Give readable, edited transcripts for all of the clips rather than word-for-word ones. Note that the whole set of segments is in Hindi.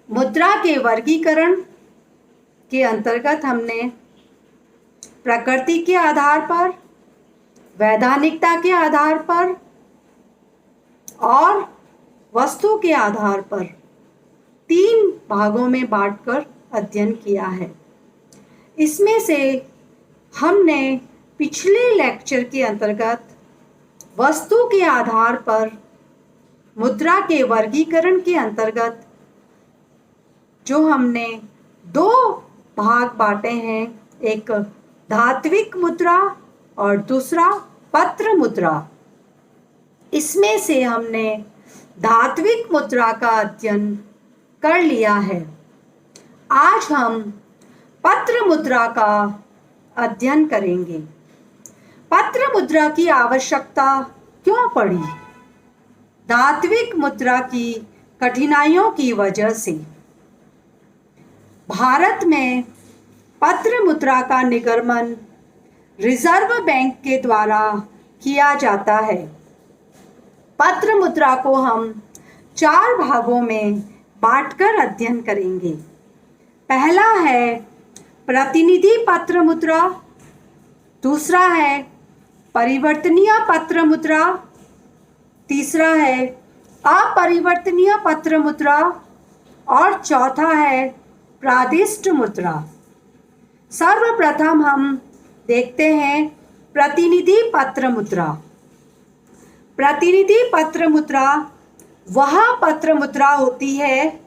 मुद्रा के वर्गीकरण के अंतर्गत हमने प्रकृति के आधार पर, वैधानिकता के आधार पर और वस्तु के आधार पर 3 भागों में बांटकर अध्ययन किया है। इसमें से हमने पिछले लेक्चर के अंतर्गत वस्तु के आधार पर मुद्रा के वर्गीकरण के अंतर्गत जो हमने 2 भाग बांटे हैं, एक धात्विक मुद्रा और दूसरा पत्र मुद्रा। इसमें से हमने धात्विक मुद्रा का अध्ययन कर लिया है। आज हम पत्र मुद्रा का अध्ययन करेंगे। पत्र मुद्रा की आवश्यकता क्यों पड़ी? धात्विक मुद्रा की कठिनाइयों की वजह से। भारत में पत्र मुद्रा का निगमन रिजर्व बैंक के द्वारा किया जाता है। पत्र मुद्रा को हम 4 भागों में बांटकर अध्ययन करेंगे। पहला है प्रतिनिधि पत्र मुद्रा, दूसरा है परिवर्तनीय पत्र मुद्रा, तीसरा है अपरिवर्तनीय पत्र मुद्रा और चौथा है प्रादिष्ट मुद्रा। सर्वप्रथम हम देखते हैं प्रतिनिधि पत्र मुद्रा। प्रतिनिधि पत्र मुद्रा वह पत्र मुद्रा होती है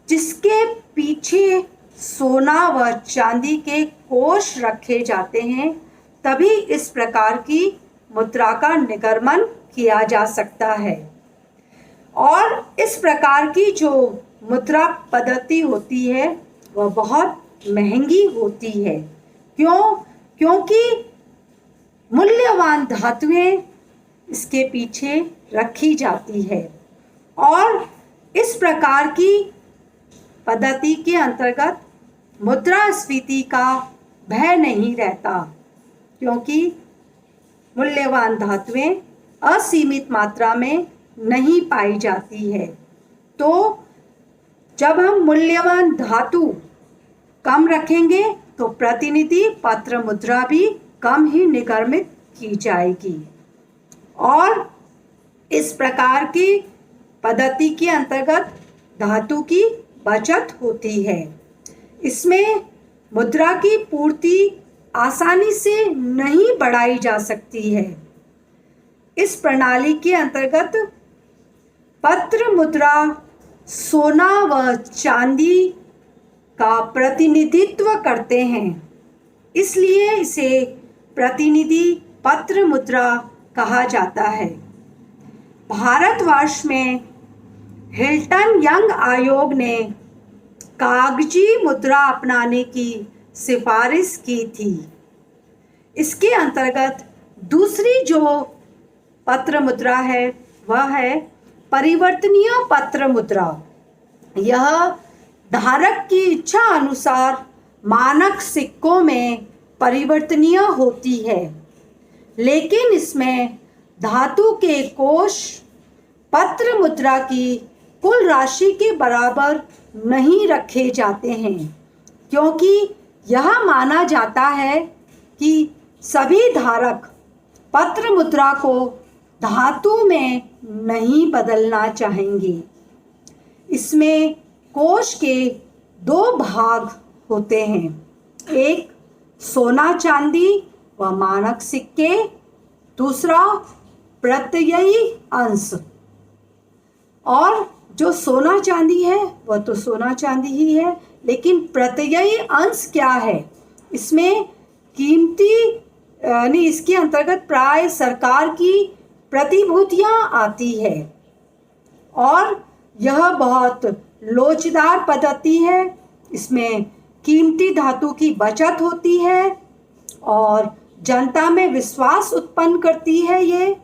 जिसके पीछे सोना व चांदी के कोष रखे जाते हैं, तभी इस प्रकार की मुद्रा का निर्गमन किया जा सकता है। और इस प्रकार की जो मुद्रा पद्धति होती है वह बहुत महंगी होती है। क्यों? क्योंकि मूल्यवान धातुएं इसके पीछे रखी जाती है और इस प्रकार की पद्धति के अंतर्गत मुद्रास्फीति का भय नहीं रहता, क्योंकि मूल्यवान धातुएं असीमित मात्रा में नहीं पाई जाती है। तो जब हम मूल्यवान धातु कम रखेंगे तो प्रतिनिधि पत्र मुद्रा भी कम ही निर्गमित की जाएगी और इस प्रकार की पद्धति के अंतर्गत धातु की बचत होती है। इसमें मुद्रा की पूर्ति आसानी से नहीं बढ़ाई जा सकती है। इस प्रणाली के अंतर्गत पत्र मुद्रा सोना व चांदी का प्रतिनिधित्व करते हैं, इसलिए इसे प्रतिनिधि पत्र मुद्रा कहा जाता है। भारतवर्ष में हिल्टन यंग आयोग ने कागजी मुद्रा अपनाने की सिफारिश की थी। इसके अंतर्गत दूसरी जो पत्र मुद्रा है वह है परिवर्तनीय पत्र मुद्रा। यह धारक की इच्छा अनुसार मानक सिक्कों में परिवर्तनीय होती है, लेकिन इसमें धातु के कोष पत्र मुद्रा की कुल राशि के बराबर नहीं रखे जाते हैं, क्योंकि यह माना जाता है कि सभी धारक पत्र मुद्रा को धातु में नहीं बदलना चाहेंगे। इसमें कोष के 2 भाग होते हैं, एक सोना चांदी व मानक सिक्के, दूसरा प्रत्ययी अंश। और जो सोना चांदी है वह तो सोना चांदी ही है, लेकिन प्रत्ययी अंश क्या है? इसमें कीमती यानी इसके अंतर्गत प्राय सरकार की प्रतिभूतियां आती है और यह बहुत लोचदार पद्धति है। इसमें कीमती धातु की बचत होती है और जनता में विश्वास उत्पन्न करती है ये,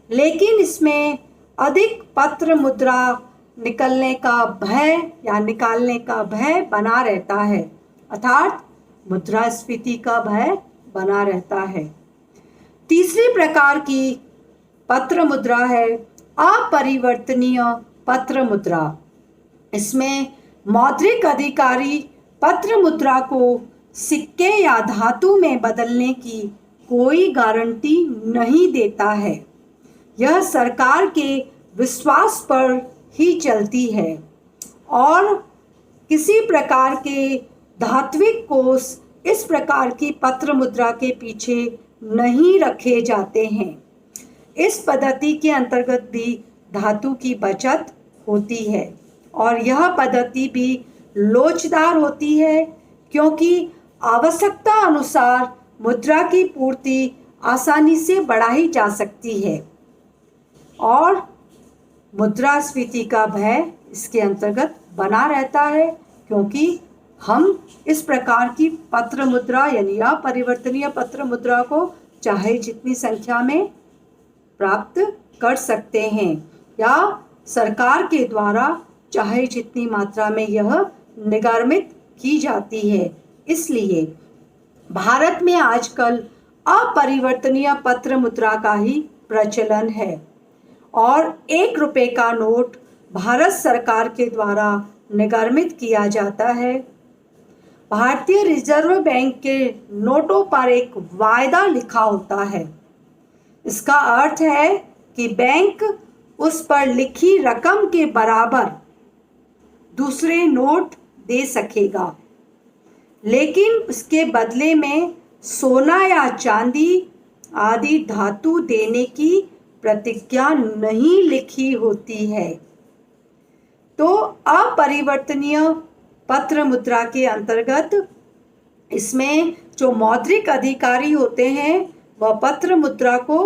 लेकिन इसमें अधिक पत्र मुद्रा निकलने का भय या निकालने का भय बना रहता है, अर्थात मुद्रास्फीति का भय बना रहता है। तीसरी प्रकार की पत्र मुद्रा है अपरिवर्तनीय पत्र मुद्रा। इसमें मौद्रिक अधिकारी पत्र मुद्रा को सिक्के या धातु में बदलने की कोई गारंटी नहीं देता है। यह सरकार के विश्वास पर ही चलती है और किसी प्रकार के धात्विक कोष इस प्रकार की पत्र मुद्रा के पीछे नहीं रखे जाते हैं। इस पद्धति के अंतर्गत भी धातु की बचत होती है और यह पद्धति भी लोचदार होती है, क्योंकि आवश्यकता अनुसार मुद्रा की पूर्ति आसानी से बढ़ाई जा सकती है और मुद्रास्फीति का भय इसके अंतर्गत बना रहता है, क्योंकि हम इस प्रकार की पत्र मुद्रा यानी अपरिवर्तनीय पत्र मुद्रा को चाहे जितनी संख्या में प्राप्त कर सकते हैं या सरकार के द्वारा चाहे जितनी मात्रा में यह निर्गमित की जाती है। इसलिए भारत में आजकल अपरिवर्तनीय पत्र मुद्रा का ही प्रचलन है और 1 रुपये का नोट भारत सरकार के द्वारा निर्गमित किया जाता है। भारतीय रिजर्व बैंक के नोटों पर एक वायदा लिखा होता है। इसका अर्थ है कि बैंक उस पर लिखी रकम के बराबर दूसरे नोट दे सकेगा, लेकिन उसके बदले में सोना या चांदी आदि धातु देने की प्रतिज्ञा नहीं लिखी होती है। तो अपरिवर्तनीय पत्र मुद्रा के अंतर्गत इसमें जो मौद्रिक अधिकारी होते हैं वह पत्र मुद्रा को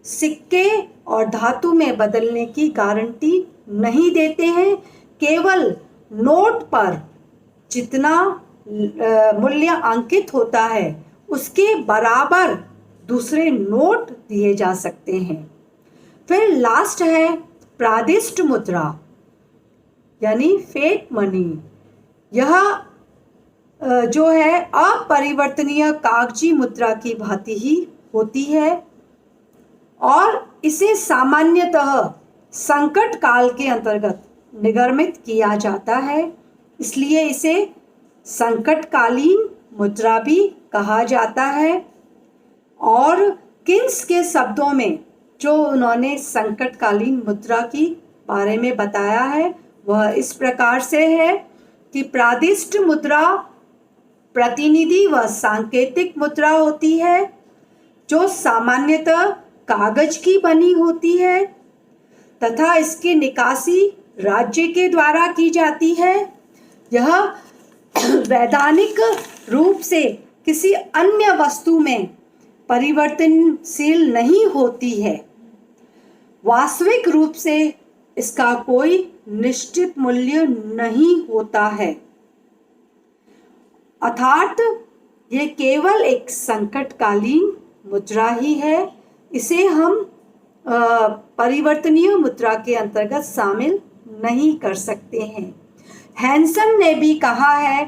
सिक्के और धातु में बदलने की गारंटी नहीं देते हैं। केवल नोट पर जितना मूल्य अंकित होता है उसके बराबर दूसरे नोट दिए जा सकते हैं। फिर लास्ट है प्रादिष्ट मुद्रा यानी फेक मनी। यह जो है अपरिवर्तनीय कागजी मुद्रा की भांति ही होती है और इसे सामान्यतः संकट काल के अंतर्गत निर्गमित किया जाता है, इसलिए इसे संकटकालीन मुद्रा भी कहा जाता है। और किन्स के शब्दों में जो उन्होंने संकटकालीन मुद्रा की बारे में बताया है वह इस प्रकार से है कि प्रादिष्ट मुद्रा प्रतिनिधि व सांकेतिक मुद्रा होती है जो सामान्यतः कागज की बनी होती है तथा इसकी निकासी राज्य के द्वारा की जाती है। यह वैधानिक रूप से किसी अन्य वस्तु में परिवर्तनशील नहीं होती है। वास्तविक रूप से इसका कोई निश्चित मूल्य नहीं होता है, अर्थात यह केवल एक संकटकालीन मुद्रा ही है। इसे हम परिवर्तनीय मुद्रा के अंतर्गत शामिल नहीं कर सकते हैं। हैंसन ने भी कहा है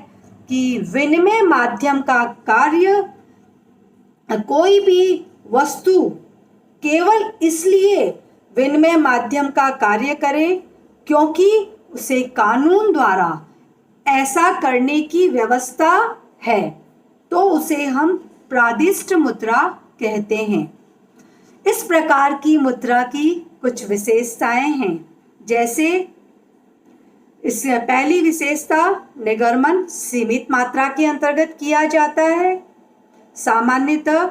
कि विनिमय माध्यम का कार्य कोई भी वस्तु केवल इसलिए विनिमय माध्यम का कार्य करे क्योंकि उसे कानून द्वारा ऐसा करने की व्यवस्था है, तो उसे हम प्रादिष्ट मुद्रा कहते हैं। इस प्रकार की मुद्रा की कुछ विशेषताएं हैं, जैसे इस पहली विशेषता निर्गमन सीमित मात्रा के अंतर्गत किया जाता है। सामान्यतः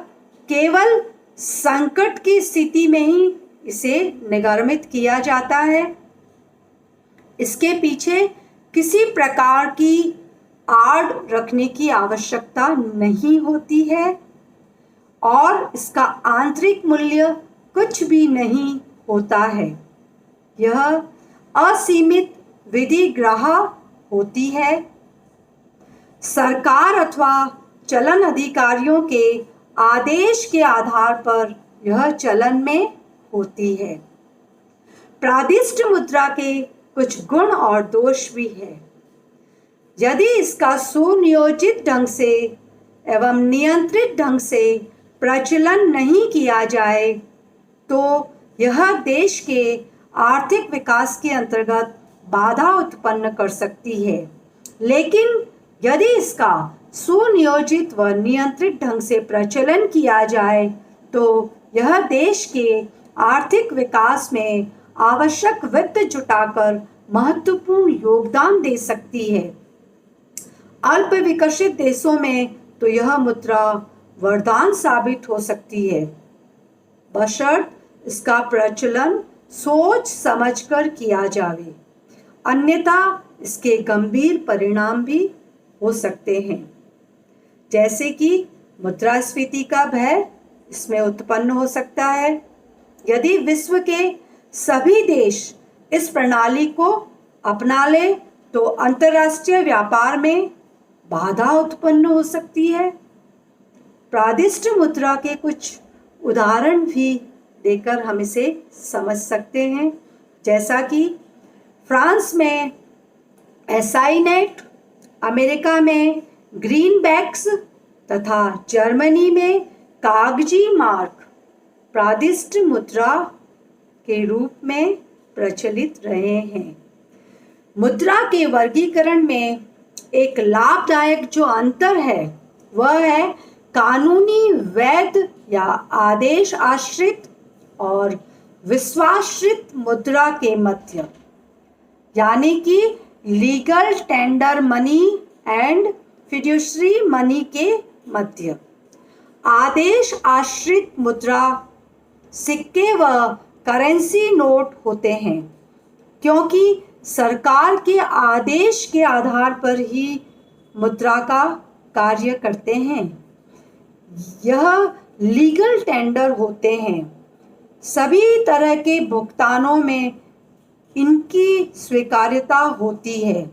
केवल संकट की स्थिति में ही इसे निर्गमित किया जाता है। इसके पीछे किसी प्रकार की आड़ रखने की आवश्यकता नहीं होती है और इसका आंतरिक मूल्य कुछ भी नहीं होता है। यह असीमित विधिग्राह होती है। सरकार अथवा चलन अधिकारियों के आदेश के आधार पर यह चलन में होती है। प्रादिष्ट मुद्रा के कुछ गुण और दोष भी है। यदि इसका सुनियोजित ढंग से एवं नियंत्रित ढंग से प्रचलन नहीं किया जाए तो यह देश के आर्थिक विकास के अंतर्गत बाधा उत्पन्न कर सकती है। लेकिन यदि इसका सुनियोजित व नियंत्रित ढंग से प्रचलन किया जाए तो यह देश के आर्थिक विकास में आवश्यक वित्त जुटाकर महत्वपूर्ण योगदान दे सकती है। अल्प विकसित देशों में तो यह मुद्रा वरदान साबित हो सकती है, बशर्ते इसका प्रचलन सोच समझकर किया जावे, अन्यथा इसके गंभीर परिणाम भी हो सकते हैं, जैसे कि मुद्रास्फीति का भय इसमें उत्पन्न हो सकता है। यदि विश्व के सभी देश इस प्रणाली को अपना ले तो अंतर्राष्ट्रीय व्यापार में बाधा उत्पन्न हो सकती है। प्रादिष्ट मुद्रा के कुछ उदाहरण भी देकर हम इसे समझ सकते हैं, जैसा कि फ्रांस में एसाइनेट, अमेरिका में ग्रीनबैक्स तथा जर्मनी में कागजी मार्क प्रादिष्ट मुद्रा के रूप में प्रचलित रहे हैं। मुद्रा के वर्गीकरण में एक लाभदायक जो अंतर है वह है कानूनी वैध या आदेश आश्रित और विश्वासश्रित मुद्रा के मध्य, यानी कि legal tender money and fiduciary money के मध्य। आदेश आश्रित मुद्रा सिक्के व करेंसी नोट होते हैं, क्योंकि सरकार के आदेश के आधार पर ही मुद्रा का कार्य करते हैं। यह लीगल टेंडर होते हैं। सभी तरह के भुगतानों में इनकी स्वीकार्यता होती है।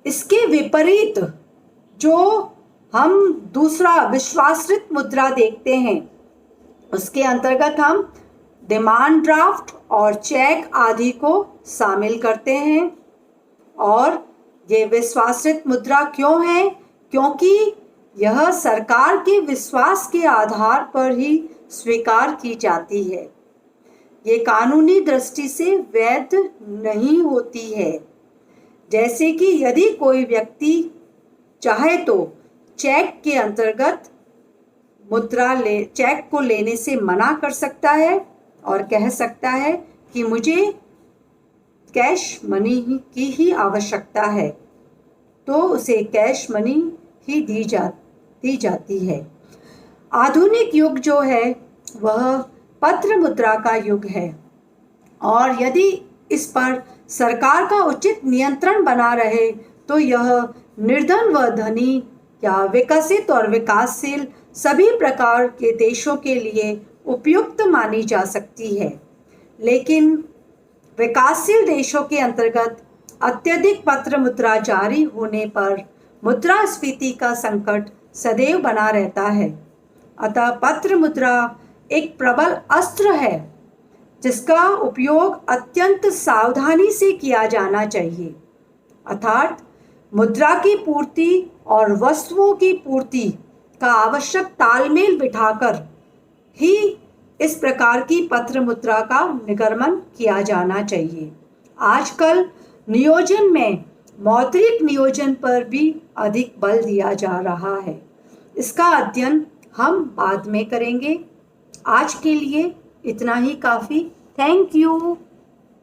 इसके विपरीत जो हम दूसरा विश्वासृत मुद्रा देखते हैं, उसके अंतर्गत हम डिमांड ड्राफ्ट और चेक आदि को शामिल करते हैं। और ये विश्वासृत मुद्रा क्यों है? क्योंकि यह सरकार के विश्वास के आधार पर ही स्वीकार की जाती है। ये कानूनी दृष्टि से वैध नहीं होती है। जैसे कि यदि कोई व्यक्ति चाहे तो चेक के अंतर्गत चेक को लेने से मना कर सकता है और कह सकता है कि मुझे कैश मनी की ही आवश्यकता है, तो उसे कैश मनी ही दी जाती है। आधुनिक युग जो है वह पत्र मुद्रा का युग है, और यदि इस पर सरकार का उचित नियंत्रण बना रहे तो यह निर्धन व धनी या विकसित और विकासशील सभी प्रकार के देशों के लिए उपयुक्त मानी जा सकती है। लेकिन विकासशील देशों के अंतर्गत अत्यधिक पत्र मुद्रा जारी होने पर मुद्रास्फीति का संकट सदैव बना रहता है। अतः पत्र मुद्रा एक प्रबल अस्त्र है जिसका उपयोग अत्यंत सावधानी से किया जाना चाहिए। अर्थात मुद्रा की पूर्ति और वस्तुओं की पूर्ति का आवश्यक तालमेल बिठाकर ही इस प्रकार की पत्र मुद्रा का निर्गमन किया जाना चाहिए। आजकल नियोजन में मौद्रिक नियोजन पर भी अधिक बल दिया जा रहा है। इसका अध्ययन हम बाद में करेंगे। आज के लिए इतना ही काफ़ी। Thank you.